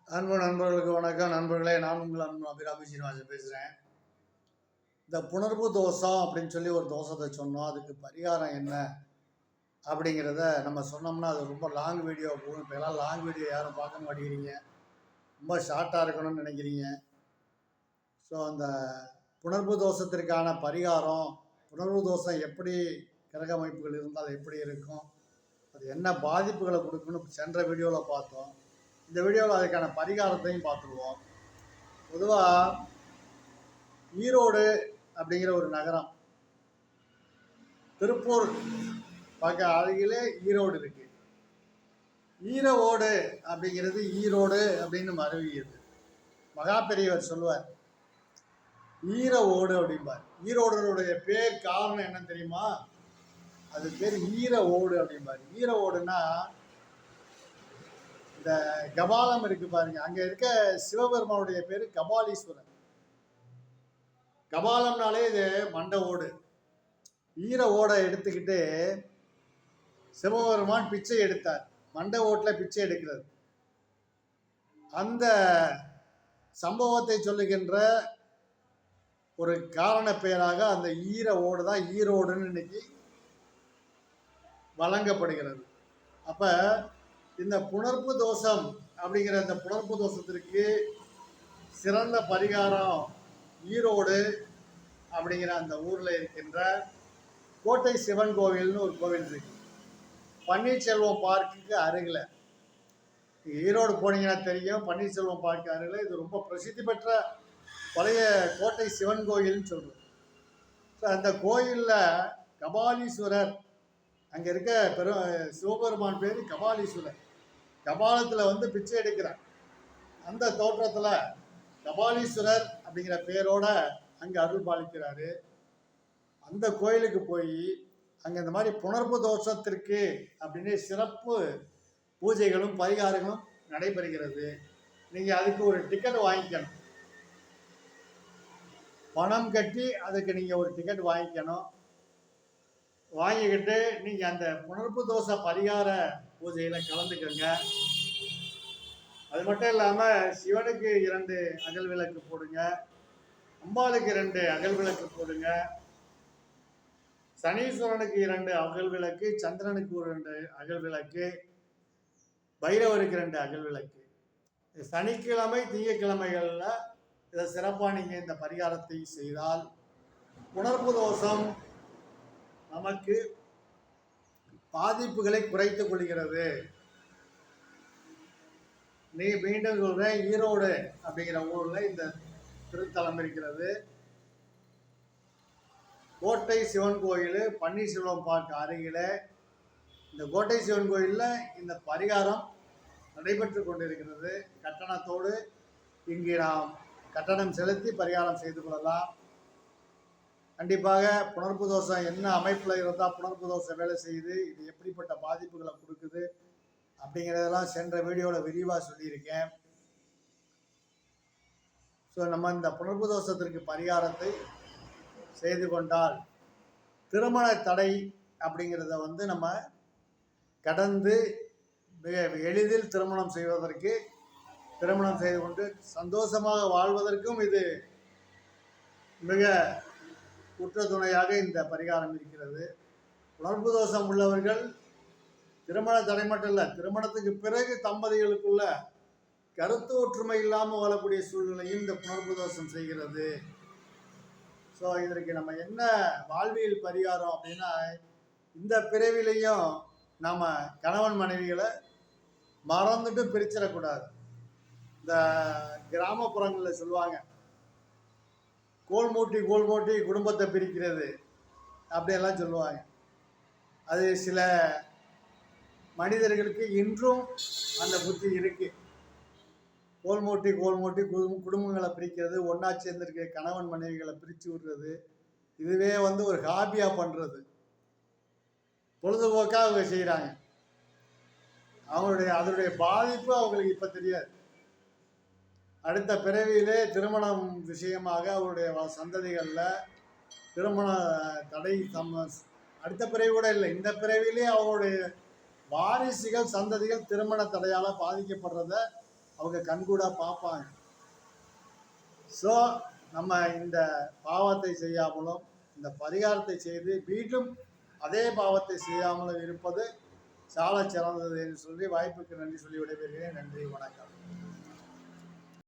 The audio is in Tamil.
அன்பு நண்பர்களுக்கு வணக்கம். நண்பர்களே, நான் உங்கள் அன்பு அபிராமி சீனிவாசன் பேசுகிறேன். இந்த புணர்வு தோஷம் அப்படின்னு சொல்லி ஒரு தோஷத்தை சொன்னோம். அதுக்கு பரிகாரம் என்ன அப்படிங்கிறத நம்ம சொன்னோம்னா அது ரொம்ப லாங் வீடியோ போகும். இப்போ எல்லாம் லாங் வீடியோ யாரும் பார்க்க மாட்டேங்கிறீங்க, ரொம்ப ஷார்ட்டாக இருக்கணும்னு நினைக்கிறீங்க. ஸோ அந்த புணர்வு தோஷத்திற்கான பரிகாரம், புணர்வு தோஷம் எப்படி கிரக அமைப்புகள் இருந்தால் எப்படி இருக்கும், அது என்ன பாதிப்புகளை கொடுக்குன்னு சென்ற வீடியோவில் பார்த்தோம். இந்த வீடியோவில் அதுக்கான பரிகாரத்தையும் பார்த்துருவோம். பொதுவாக ஈரோடு அப்படிங்கிற ஒரு நகரம், திருப்பூர் பார்க்க அருகிலே ஈரோடு இருக்கு. ஈரோடு அப்படிங்கிறது ஈரோடு அப்படின்னு மருவியது. மகா பெரியவர் சொல்லுவார், ஈரோடு அப்படிம்பார். ஈரோடுடைய பேர் காரணம் என்ன தெரியுமா? அது பேர் ஈரோடு அப்படிம்பார். ஈரோடுன்னா இந்த கபாலம் இருக்கு பாருங்க, அங்க இருக்க சிவபெருமானுடைய பேரு கபாலீஸ்வரன். கபாலம்னாலே இது மண்ட ஓடு. ஈர ஓடை எடுத்துக்கிட்டு சிவபெருமான் பிச்சை எடுத்தார். மண்ட ஓட்டில் பிச்சை எடுக்கிறது. அந்த சம்பவத்தை சொல்லுகின்ற ஒரு காரண பெயராக அந்த ஈர ஓடு தான் ஈரோடுன்னு இன்னைக்கு வழங்கப்படுகிறது. அப்ப இந்த புணர்ப்பு தோஷம் அப்படிங்கிற இந்த புணர்ப்பு தோஷத்திற்கு சிறந்த பரிகாரம் ஈரோடு அப்படிங்கிற அந்த ஊரில் இருக்கின்ற கோட்டை சிவன் கோவில்னு ஒரு கோவில் இருக்கு. பன்னீர்செல்வம் பார்க்குக்கு அருகில், ஈரோடு போனீங்கன்னா தெரியும், பன்னீர்செல்வம் பார்க்கு அருகில் இது ரொம்ப பிரசித்தி பெற்ற பழைய கோட்டை சிவன் கோயில்னு சொல்கிறோம். ஸோ அந்த கோயிலில் கபாலீஸ்வரர், அங்கே இருக்க சிவபெருமான் பேர் கபாலீஸ்வரர். கபாலத்தில் வந்து பிச்சை எடுக்கிறார். அந்த தோற்றத்தில் கபாலீஸ்வரர் அப்படிங்கிற பேரோட அங்கே அருள் பாலிக்கிறாரு. அந்த கோயிலுக்கு போய் அங்கே இந்த மாதிரி புணர்வு தோஷத்திற்கு அப்படின்னு சிறப்பு பூஜைகளும் பரிகாரங்களும் நடைபெறுகிறது. நீங்கள் அதுக்கு ஒரு டிக்கெட் வாங்கிக்கணும். பணம் கட்டி அதுக்கு நீங்கள் ஒரு டிக்கெட் வாங்கிக்கணும். வாங்கிக்கிட்டு நீங்கள் அந்த புணர்வு தோஷ பரிகார பூஜையில் கலந்துக்கங்க. அது மட்டும் இல்லாமல் சிவனுக்கு 2 அகல் விளக்கு போடுங்க, அம்பாளுக்கு 2 அகல் விளக்கு போடுங்க, சனீஸ்வரனுக்கு 2 அகல் விளக்கு, சந்திரனுக்கு 2 அகல் விளக்கு, பைரவருக்கு 2 அகல் விளக்கு. சனிக்கிழமை திங்கக்கிழமைகளில் இதை சிறப்பாக நீங்கள் இந்த பரிகாரத்தை செய்தால் புணர்வு தோஷம் நமக்கு பாதிப்புகளை குறைத்துக் கொள்கிறது. நீ மீண்டும் சொல்றேன், ஈரோடு அப்படிங்கிற ஊர்ல இந்த திருத்தலம் இருக்கிறது. கோட்டை சிவன் கோயில், பன்னீர்செல்வம் பார்க்க அருகில இந்த கோட்டை சிவன் கோயிலில் இந்த பரிகாரம் நடைபெற்று கொண்டிருக்கிறது. கட்டணத்தோடு இங்கே நாம் கட்டணம் செலுத்தி பரிகாரம் செய்து கொள்ளலாம். கண்டிப்பாக புணர்வு தோஷம் என்ன அமைப்பில் இருந்தால் புணர்வு தோஷம் வேலை செய்யுது, இது எப்படிப்பட்ட பாதிப்புகளை கொடுக்குது அப்படிங்கிறதெல்லாம் சென்ற வீடியோவில் விரிவாக சொல்லியிருக்கேன். ஸோ நம்ம இந்த புணர்வு தோஷத்திற்கு பரிகாரத்தை செய்து கொண்டால் திருமண தடை அப்படிங்கிறத வந்து நம்ம கடந்து மிக எளிதில் திருமணம் செய்வதற்கு, திருமணம் செய்து கொண்டு சந்தோஷமாக வாழ்வதற்கும் இது மிக குற்ற துணையாக இந்த பரிகாரம் இருக்கிறது. புணர்வு தோஷம் உள்ளவர்கள் திருமண தடை மட்டும் இல்லை, திருமணத்துக்கு பிறகு தம்பதிகளுக்குள்ள கருத்து ஒற்றுமை இல்லாமல் வாழக்கூடிய சூழ்நிலையும் இந்த புணர்வு தோஷம் செய்கிறது. ஸோ இதற்கு நம்ம என்ன வாழ்வியல் பரிகாரம் அப்படின்னா, இந்த பிறவிலையும் நம்ம கணவன் மனைவிகளை மறந்துட்டு பிரிச்சிடக்கூடாது. இந்த கிராமப்புறங்களில் சொல்லுவாங்க, கோல் மூட்டி குடும்பத்தை பிரிக்கிறது அப்படியெல்லாம் சொல்லுவாங்க. அது சில மனிதர்களுக்கு இன்றும் அந்த புத்தி இருக்கு. கோல் மூட்டி குடும்பங்களை பிரிக்கிறது, ஒன்றா சேர்ந்திருக்க கணவன் மனைவிகளை பிரித்து விடுறது, இதுவே வந்து ஒரு ஹாபியாக பண்ணுறது, பொழுதுபோக்காக அவங்க செய்கிறாங்க. அதனுடைய பாதிப்பு அவங்களுக்கு இப்போ தெரியாது. அடுத்த பிறவியிலே திருமணம் விஷயமாக அவருடைய சந்ததிகளில் திருமண தடை அடுத்த பிறவி கூட இல்லை, இந்த பிறவிலே அவருடைய வாரிசுகள் சந்ததிகள் திருமண தடையால் பாதிக்கப்படுறத அவங்க கண்கூடாக பார்ப்பாங்க. ஸோ நம்ம இந்த பாவத்தை செய்யாமலும் இந்த பரிகாரத்தை செய்து மீண்டும் அதே பாவத்தை செய்யாமலும் இருப்பது சால சிறந்தது என்று சொல்லி வாய்ப்புக்கு நன்றி சொல்லி விடைபெறுகிறேன். நன்றி, வணக்கம்.